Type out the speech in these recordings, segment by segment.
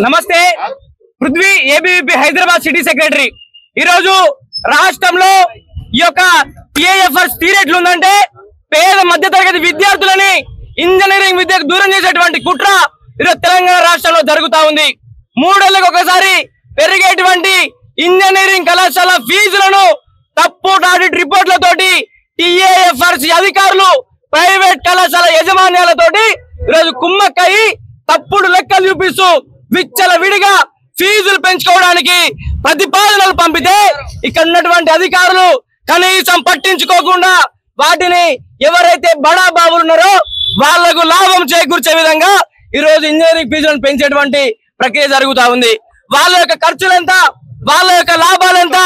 నమస్తే. Prithvi ABVP Hyderabad city secretary. ఈ రోజు రాష్ట్రంలో ఈ యొక్క టీఏఎఫ్ఆర్ స్థితి ఎట్లుందంటే పేద మధ్యతరగతి విద్యార్థులని ఇంజనీరింగ్ విద్యకు దూరం చేసేటువంటి కుట్ర ఈరోజు తెలంగాణ రాష్ట్రంలో జరుగుతా ఉంది. 3 ఏళ్లకు ఒకసారి పెరిగేటువంటి ఇంజనీరింగ్ కళాశాల ఫీజులను తప్పుడు ఆడిట్ రిపోర్ట్లతోటి టీఏఎఫ్ఆర్సీ అధికారులు ప్రైవేట్ కళాశాల యజమాన్యాలతోటి ఈరోజు కుమ్మక్కయి తప్పుడు లెక్కలు చూపిస్తూ విచ్చల విడిగా ఫీజులు పెంచుకోవడానికి ప్రతిపాదనలు పంపితే ఇక్కడ ఉన్నటువంటి అధికారులు కనీసం పట్టించుకోకుండా వాటిని ఎవరైతే బడా బాబులు ఉన్నారో వాళ్లకు లాభం చేకూర్చే విధంగా ఈ రోజు ఇంజనీరింగ్ ఫీజులను పెంచేటువంటి ప్రక్రియ జరుగుతా ఉంది. వాళ్ళ యొక్క ఖర్చులెంత, వాళ్ళ యొక్క లాభాలెంత,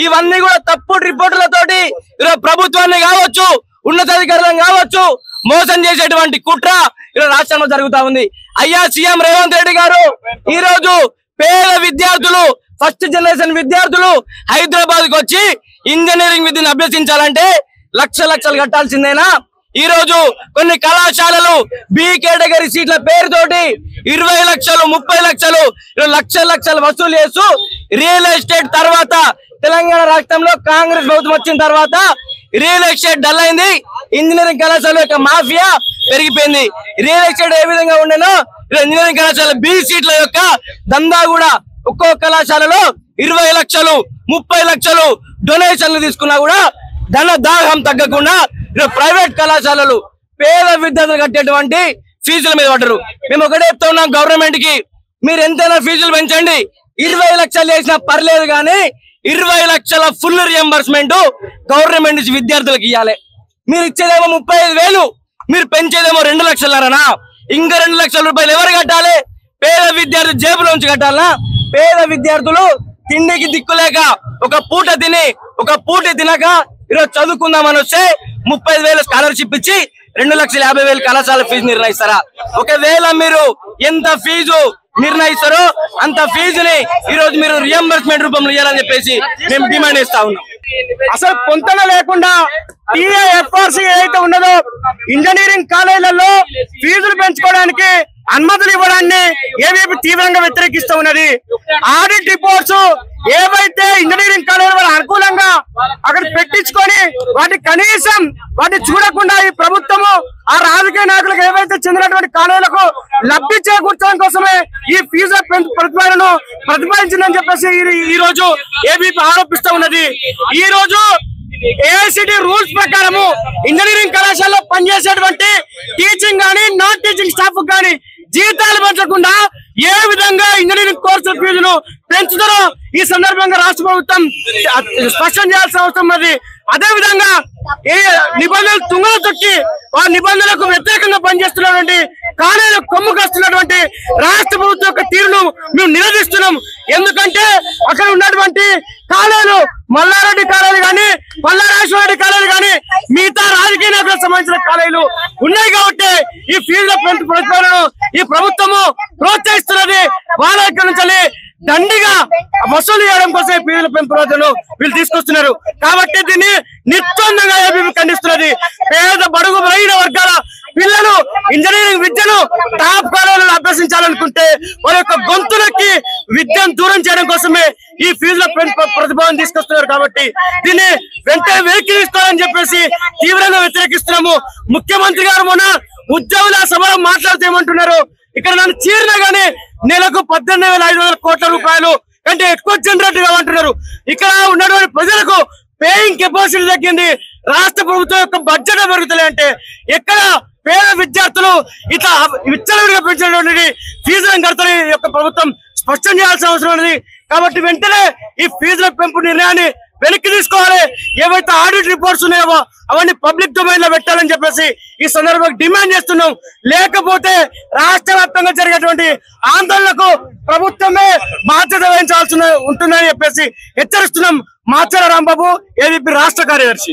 ఇవన్నీ కూడా తప్పుడు రిపోర్టులతోటి ఈరోజు ప్రభుత్వాన్ని కావచ్చు, ఉన్నతాధికారులను కావచ్చు మోసం చేసేటువంటి కుట్ర ఈరోజు రాష్ట్రంలో జరుగుతా ఉంది. అయ్యా సీఎం రేవంత్ రెడ్డి గారు ఈ రోజు పేద విద్యార్థులు, ఫస్ట్ జనరేషన్ విద్యార్థులు హైదరాబాద్ కు వచ్చి ఇంజనీరింగ్ విద్యను అభ్యసించాలంటే లక్షలు కట్టాల్సిందేనా? ఈ రోజు కొన్ని కళాశాలలు బి కేటగిరీ సీట్ల పేరుతోటి 20 లక్షలు 30 లక్షలు లక్షలు వసూలు చేస్తూ రియల్ ఎస్టేట్ తర్వాత తెలంగాణ రాష్ట్రంలో కాంగ్రెస్ ప్రభుత్వం వచ్చిన తర్వాత రియల్ ఎస్టేట్ డల్ అయింది. ఇంజనీరింగ్ కళాశాల యొక్క మాఫియా పెరిగిపోయింది. రియల్ ఎస్టేట్ ఏ విధంగా ఉండేనో ఇంజనీరింగ్ కళాశాల బి సీట్ల యొక్క దందా కూడా ఒక్కో కళాశాలలో 20 లక్షలు 30 లక్షలు డొనేషన్లు తీసుకున్నా కూడా ధన దాహం తగ్గకుండా ప్రైవేట్ కళాశాలలు పేద విద్యార్థులు కట్టేటువంటి ఫీజుల మీద పడ్డరు. మేము ఒకటే చెప్తా ఉన్నాం గవర్నమెంట్ కి, మీరు ఎంతైనా ఫీజులు పెంచండి, 20 లక్షలు చేసినా పర్లేదు కానీ 20 లక్షల ఫుల్ రియంబర్స్మెంట్ గవర్నమెంట్ నుంచి విద్యార్థులకు ఇవ్వాలి. మీరు ఇచ్చేదేమో 35,000, మీరు పెంచేదేమో 2 లక్షలనా? ఇంకా 2 లక్షల రూపాయలు ఎవరు కట్టాలి? పేద విద్యార్థి జేబులోంచి కట్టాలనా? పేద విద్యార్థులు తిండికి దిక్కులేక ఒక పూట తిని ఒక పూట తినక ఈరోజు చదువుకుందామని వస్తే 35,000 స్కాలర్షిప్ ఇచ్చి 2,50,000 కళాశాల ఫీజు నిర్ణయిస్తారా? ఒకవేళ మీరు ఎంత ఫీజు నిర్ణయిస్తారో అంత ఫీజుని ఈ రోజు మీరు రియంబర్స్మెంట్ రూపంలో ఇవ్వాలని చెప్పేసి మేము డిమాండ్ చేస్తా ఉన్నాం. అసలు పొంతన లేకుండా టీఏఎఫ్ఆర్సీ ఏదైతే ఉన్నదో ఇంజనీరింగ్ కాలేజీలలో ఫీజులు పెంచుకోవడానికి అనుమతులు ఇవ్వడాన్ని ఏవీపీ తీవ్రంగా వ్యతిరేకిస్తూ ఉన్నది. ఆడిట్ రిపోర్ట్స్ ఏవైతే ఇంజనీరింగ్ కాలేజీల వల్ల అనుకూలంగా అక్కడ పెట్టించుకొని కనీసం వాటిని చూడకుండా ఈ ప్రభుత్వము ఆ రాజకీయ నాయకులకు ఏవైతే చెందినటువంటి కాలేజీలకు లబ్ధి చేకూర్చడం కోసమే ఈ ఫీజుల ప్రతిపాదనను ప్రతిపాదించిందని చెప్పేసి ఈ రోజు ఏబీపీ ఆరోపిస్తూ ఉన్నది. ఈ రోజు ఏఐసిటి రూల్స్ ప్రకారము ఇంజనీరింగ్ కళాశాలలో పనిచేసేటువంటి టీచింగ్ గానీ నాన్ టీచింగ్ స్టాఫ్ గానీ జీతాలు పెంచకుండా ఏ విధంగా ఇంజనీరింగ్ కోర్సుల ఫీజులు పెంచుతారో ఈ సందర్భంగా రాష్ట్ర ప్రభుత్వం స్పష్టం చేయాల్సిన అవసరం ఉన్నది. అదే విధంగా ఏ నిబంధనలు తుంగలు తొక్కి ఆ నిబంధనలకు వ్యతిరేకంగా పనిచేస్తున్నటువంటి కాలేజీలు కొమ్ముకొస్తున్నటువంటి రాష్ట్ర ప్రభుత్వం యొక్క తీరును మేము నిలదీస్తున్నాం. ఎందుకంటే అక్కడ ఉన్నటువంటి కాలేజీలు మల్లారెడ్డి కాలేజీలు కానీ పల్లారాశ్వరెడ్డి కాలేజీలు కానీ మిగతా రాజకీయ నాయకులకు సంబంధించిన కాలేజీలు ఉన్నాయి కాబట్టి ఈ ఫీజుల పెంపు ప్రతిపాదనను ఈ ప్రభుత్వము ప్రోత్సహిస్తున్నది. వాళ్ళ దగ్గర నుంచి దండిగా వసూలు చేయడం కోసం ఫీజుల పెంపు ప్రతిపాదనను వీళ్ళు తీసుకొస్తున్నారు. కాబట్టి దీన్ని నిర్బంధంగా ఏబీపీ ఖండిస్తున్నది. పేద బడుగు బలహీన వర్గాల పిల్లలు ఇంజనీరింగ్ విద్యను టాప్ కాలేజీలో అభ్యసించాలనుకుంటే వారి యొక్క గొంతులకి విద్యను దూరం చేయడం కోసమే ఈ ఫీజుల ప్రతిపాదన తీసుకొస్తున్నారు. కాబట్టి దీన్ని వెంటనే వెనక్కి తీసుకోవాలని చెప్పేసి తీవ్రంగా వ్యతిరేకిస్తున్నాము. ముఖ్యమంత్రి గారు మొన్న ఉద్యోగుల సభలో మాట్లాడుతూ ఏమంటున్నారు, ఇక్కడ నన్ను చీరినా గానీ నెలకు 18,500 కోట్ల రూపాయలు కంటే ఎక్కువ జనరేట్ కావంటున్నారు. ఇక్కడ ఉన్నటువంటి ప్రజలకు పేయింగ్ కెపాసిటీ తగ్గింది, రాష్ట్ర ప్రభుత్వం యొక్క బడ్జెట్ పెరుగుతుంది అంటే ఎక్కడ పేద విద్యార్థులు ఇట్లా విచ్చలవిడిగా పెంచినటువంటి ఫీజులను కడతారని యొక్క ప్రభుత్వం స్పష్టం చేయాల్సిన అవసరం ఉన్నది. కాబట్టి వెంటనే ఈ ఫీజుల పెంపు నిర్ణయాన్ని వెనక్కి తీసుకోవాలి. ఏవైతే ఆడిట్ రిపోర్ట్స్ ఉన్నాయో అవన్నీ పబ్లిక్ డొమైన్ లో పెట్టాలని చెప్పేసి ఈ సందర్భంగా డిమాండ్ చేస్తున్నాం. లేకపోతే రాష్ట్ర వ్యాప్తంగా జరిగేటువంటి ఆందోళనకు ప్రభుత్వమే బాధ్యత వహించాల్సి ఉంటుందని చెప్పేసి హెచ్చరిస్తున్నాం. మాచర్ల రాంబాబు, ఏబీపీ రాష్ట్ర కార్యదర్శి.